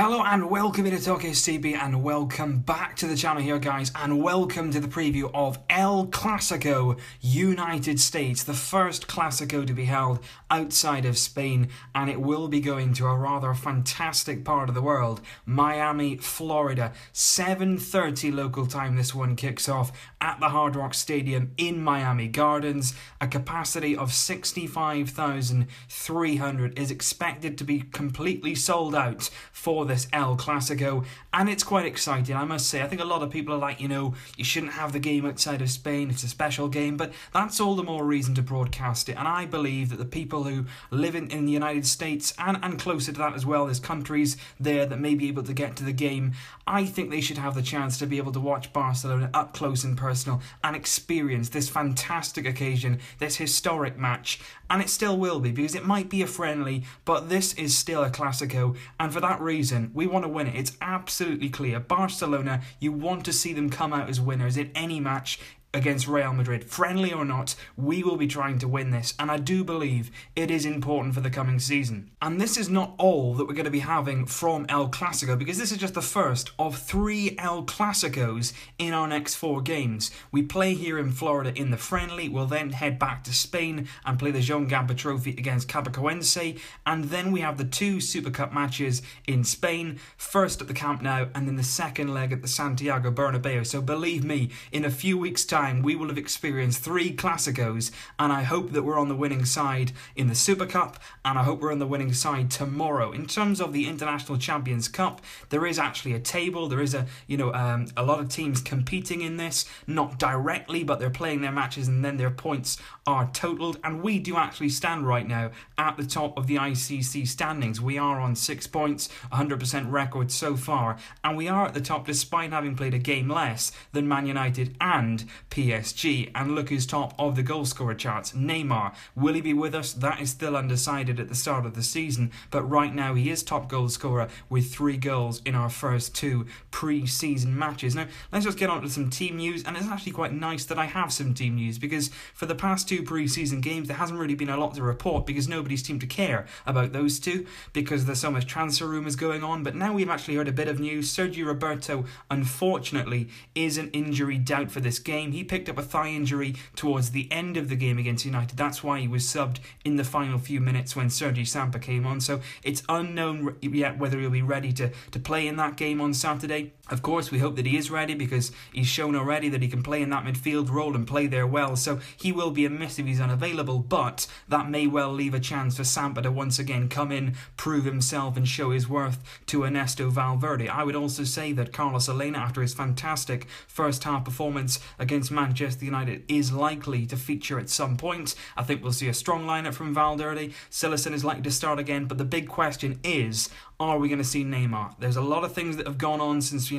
Hello and welcome to Tokyo CB and welcome back to the channel here guys, and welcome to the preview of El Clásico United States, the first Clásico to be held outside of Spain, and it will be going to a rather fantastic part of the world, Miami, Florida. 7:30 local time this one kicks off at the Hard Rock Stadium in Miami Gardens. A capacity of 65,300 is expected to be completely sold out for this El Clásico, and it's quite exciting, I must say. I think a lot of people are like, you shouldn't have the game outside of Spain, it's a special game, but that's all the more reason to broadcast it. And I believe that the people who live in the United States and closer to that as well, there's countries there that may be able to get to the game, I think they should have the chance to be able to watch Barcelona up close and personal and experience this fantastic occasion, this historic match. And it still will be, because it might be a friendly, but this is still a Clásico, and for that reason, we want to win it. It's absolutely clear. Barcelona, you want to see them come out as winners in any match against Real Madrid. Friendly or not, we will be trying to win this, and I do believe it is important for the coming season. And this is not all that we're going to be having from El Clásico, because this is just the first of 3 El Clásicos in our next 4 games. We play here in Florida in the friendly, we'll then head back to Spain and play the Joan Gamper Trophy against Chapecoense, and then we have the 2 Super Cup matches in Spain, first at the Camp Nou and then the second leg at the Santiago Bernabeu. So believe me, in a few weeks' time we will have experienced 3 Clásicos, and I hope that we're on the winning side in the Super Cup, and I hope we're on the winning side tomorrow. In terms of the International Champions Cup, there is actually a table, there is a lot of teams competing in this, not directly, but they're playing their matches and then their points are totaled, and we do actually stand right now at the top of the ICC standings. We are on 6 points, 100% record so far, and we are at the top despite having played a game less than Man United and PSG. And look who's top of the goal scorer charts, Neymar. Will he be with us? That is still undecided at the start of the season, but right now he is top goal scorer with 3 goals in our first 2 pre-season matches. Now let's just get on to some team news, and it's actually quite nice that I have some team news, because for the past 2 pre-season games there hasn't really been a lot to report, because nobody seemed to care about those 2 because there's so much transfer rumours going on. But now we've actually heard a bit of news. Sergio Roberto unfortunately is an injury doubt for this game. He picked up a thigh injury towards the end of the game against United. That's why he was subbed in the final few minutes when Sergi Samper came on. So it's unknown yet whether he'll be ready to play in that game on Saturday. Of course, we hope that he is ready, because he's shown already that he can play in that midfield role and play there well. So he will be a miss if he's unavailable, but that may well leave a chance for Samper to once again come in, prove himself and show his worth to Ernesto Valverde. I would also say that Carlos Elena, after his fantastic first half performance against Manchester United, is likely to feature at some point. I think we'll see a strong lineup from Valverde. Cillison is likely to start again, but the big question is, are we going to see Neymar? There's a lot of things that have gone on since,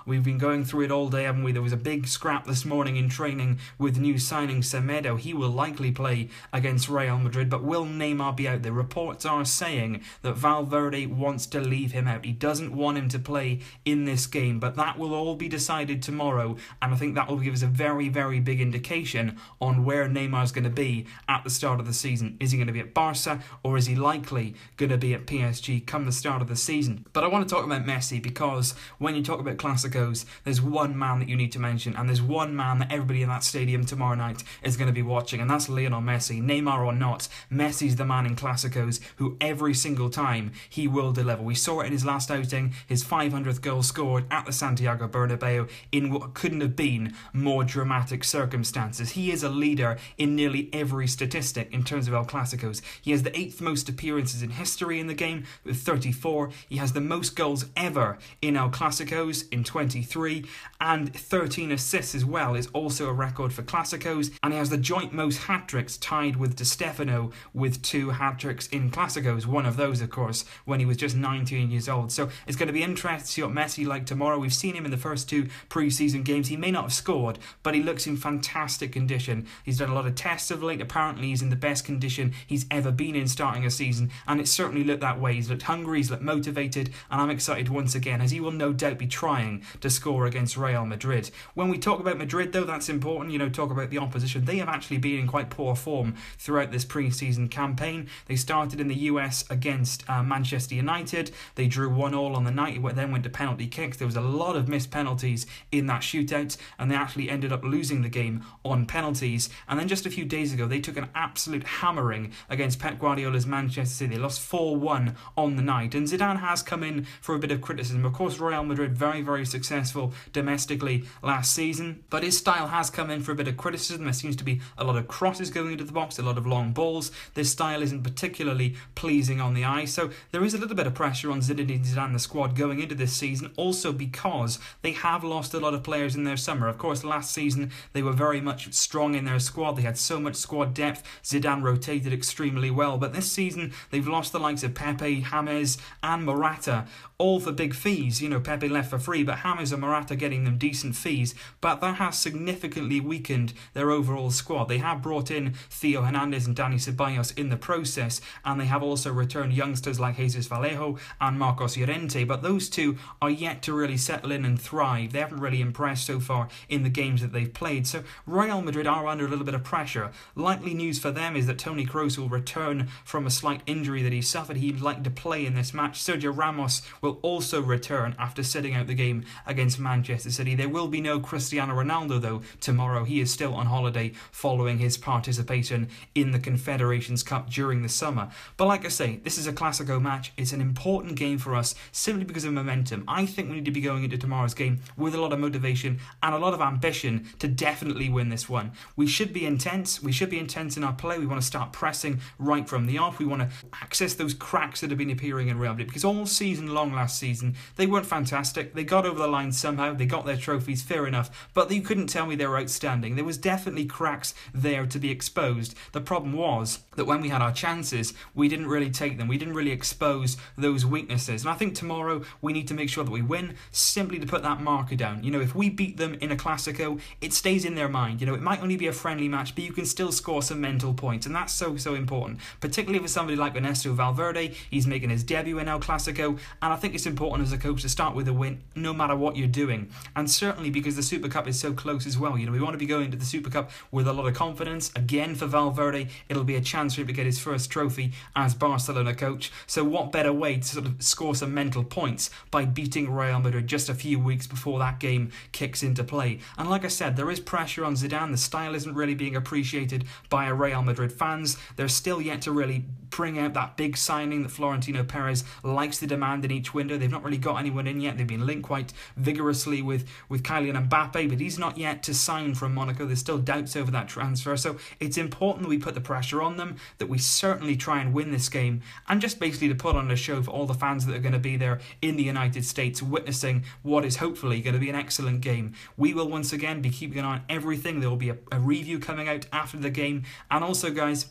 we've been going through it all day, haven't we? There was a big scrap this morning in training with new signing Semedo. He will likely play against Real Madrid, but will Neymar be out there? Reports are saying that Valverde wants to leave him out. He doesn't want him to play in this game, but that will all be decided tomorrow, and I think that will give us a very, very big indication on where Neymar's going to be at the start of the season. Is he going to be at Barça, or is he likely going to be at PSG come the start of the season? But I want to talk about Messi, because when you talk about Clásicos, there's one man that you need to mention, and there's one man that everybody in that stadium tomorrow night is going to be watching, and that's Lionel Messi. Neymar or not, Messi's the man in Clásicos who every single time he will deliver. We saw it in his last outing, his 500th goal scored at the Santiago Bernabeu in what couldn't have been more dramatic circumstances. He is a leader in nearly every statistic in terms of El Clásicos. He has the 8th most appearances in history in the game with 34. He has the most goals ever in El Clásicos in 23, and 13 assists as well is also a record for Clásicos, and he has the joint most hat-tricks, tied with Di Stefano with 2 hat-tricks in Clásicos. One of those, of course, when he was just 19 years old. So it's going to be interesting to see what Messi like tomorrow. We've seen him in the first 2 pre-season games. He may not have scored, but he looks in fantastic condition. He's done a lot of tests of late. Apparently he's in the best condition he's ever been in starting a season, and it certainly looked that way. He's looked hungry, he's looked motivated, and I'm excited once again, as he will no doubt be trying to score against Real Madrid. When we talk about Madrid, though, that's important, talk about the opposition. They have actually been in quite poor form throughout this pre-season campaign. They started in the US against Manchester United. They drew 1-1 on the night, then went to penalty kicks. There was a lot of missed penalties in that shootout, and they actually ended up losing the game on penalties. And then just a few days ago, they took an absolute hammering against Pep Guardiola's Manchester City. They lost 4-1 on the night, and Zidane has come in for a bit of criticism. Of course, Real Madrid very, very successful domestically last season, but his style has come in for a bit of criticism. There seems to be a lot of crosses going into the box, a lot of long balls. This style isn't particularly pleasing on the eye, so there is a little bit of pressure on Zinedine Zidane, the squad, going into this season, also because they have lost a lot of players in their summer. Of course, last season they were very much strong in their squad. They had so much squad depth. Zidane rotated extremely well, but this season they've lost the likes of Pepe, James and Morata, all for big fees. Pepe left for free, but James and Morata getting them decent fees, but that has significantly weakened their overall squad. They have brought in Theo Hernandez and Dani Ceballos in the process, and they have also returned youngsters like Jesus Vallejo and Marcos Llorente, but those two are yet to really settle in and thrive. They haven't really impressed so far in the games that they've played, so Real Madrid are under a little bit of pressure. Likely news for them is that Toni Kroos will return from a slight injury that he suffered. He'd like to play in this match. Sergio Ramos will also return after sitting out the game against Manchester City. There will be no Cristiano Ronaldo, though, tomorrow. He is still on holiday following his participation in the Confederations Cup during the summer. But like I say, this is a Clásico match. It's an important game for us simply because of momentum. I think we need to be going into tomorrow's game with a lot of motivation and a lot of ambition to definitely win this one. We should be intense. We should be intense in our play. We want to start pressing right from the off. We want to access those cracks that have been appearing in Real Madrid, because all season long last season they weren't fantastic. They got over the line somehow. They got their trophies, fair enough, but you couldn't tell me they were outstanding. There was definitely cracks there to be exposed. The problem was that when we had our chances, we didn't really take them. We didn't really expose those weaknesses. And I think tomorrow we need to make sure that we win, simply to put that marker down. If we beat them in a Clásico, it stays in their mind. It might only be a friendly match, but you can still score some mental points, and that's so important, particularly for somebody like Ernesto Valverde. He's making his debut in El Clásico, and I think it's important as a coach to start with a win no matter what you're doing, and certainly because the Super Cup is so close as well. We want to be going to the Super Cup with a lot of confidence. Again, for Valverde, it'll be a chance for him to get his first trophy as Barcelona coach, so what better way to sort of score some mental points by beating Real Madrid just a few weeks before that game kicks into play. And like I said, there is pressure on Zidane. The style isn't really being appreciated by Real Madrid fans. They're still yet to really bring out that big signing that Florentino Perez likes to demand in each window. They've not really got anyone in yet. They've been linked quite vigorously with Kylian Mbappe, but he's not yet to sign from Monaco. There's still doubts over that transfer, so it's important that we put the pressure on them, that we certainly try and win this game, and just basically to put on a show for all the fans that are going to be there in the United States witnessing what is hopefully going to be an excellent game. We will once again be keeping an eye on everything. There will be a review coming out after the game, and also, guys,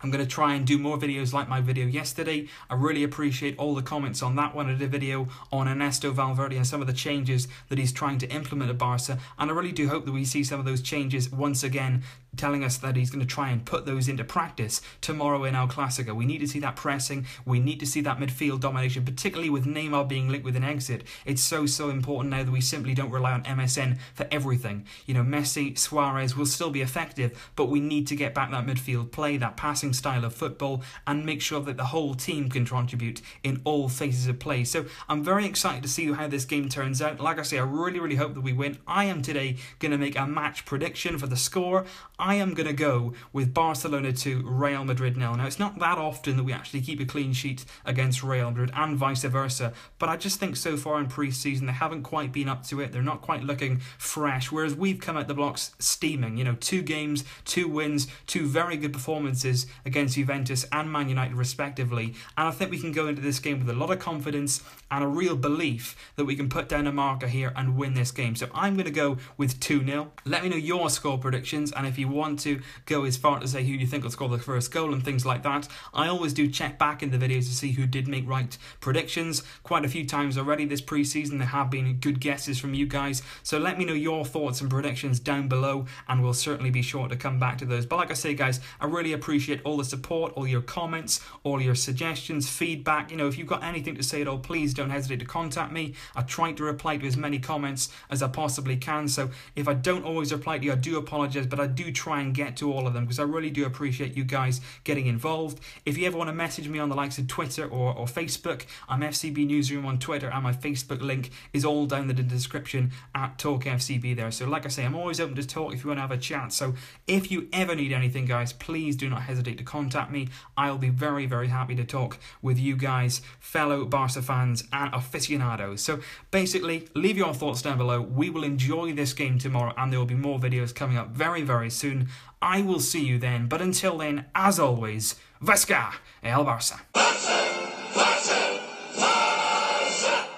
I'm going to try and do more videos like my video yesterday. I really appreciate all the comments on that one. I did a video on Ernesto Valverde and some of the changes that he's trying to implement at Barca, and I really do hope that we see some of those changes once again, telling us that he's going to try and put those into practice tomorrow in El Clásico. We need to see that pressing. We need to see that midfield domination, particularly with Neymar being linked with an exit. It's so important now that we simply don't rely on MSN for everything. Messi, Suárez will still be effective, but we need to get back that midfield play, that passing style of football, and make sure that the whole team can contribute in all phases of play. So I'm very excited to see how this game turns out. Like I say, I really hope that we win. I am today going to make a match prediction for the score. I am going to go with Barcelona 2, Real Madrid 0. Now, it's not that often that we actually keep a clean sheet against Real Madrid and vice versa, but I just think so far in pre-season they haven't quite been up to it. They're not quite looking fresh, whereas we've come out the blocks steaming. 2 games, 2 wins, 2 very good performances against Juventus and Man United respectively, and I think we can go into this game with a lot of confidence and a real belief that we can put down a marker here and win this game. So I'm going to go with 2-0. Let me know your score predictions, and if you you want to go as far to say who you think will score the first goal and things like that. I always do check back in the videos to see who did make right predictions. Quite a few times already this pre-season there have been good guesses from you guys, so let me know your thoughts and predictions down below, and we'll certainly be sure to come back to those. But like I say, guys, I really appreciate all the support, all your comments, all your suggestions, feedback. You know, if you've got anything to say at all, please don't hesitate to contact me. I try to reply to as many comments as I possibly can, so if I don't always reply to you, I do apologise, but I do try and get to all of them because I really do appreciate you guys getting involved. If you ever want to message me on the likes of Twitter or Facebook, I'm FCB Newsroom on Twitter, and my Facebook link is all down in the description at TalkFCB there. So like I say, I'm always open to talk if you want to have a chat. So if you ever need anything, guys, please do not hesitate to contact me. I'll be very, very happy to talk with you guys, fellow Barca fans and aficionados. So basically, leave your thoughts down below. We will enjoy this game tomorrow, and there will be more videos coming up very, very soon. I will see you then, but until then, as always, Vasca el Barça. Barça! Barça!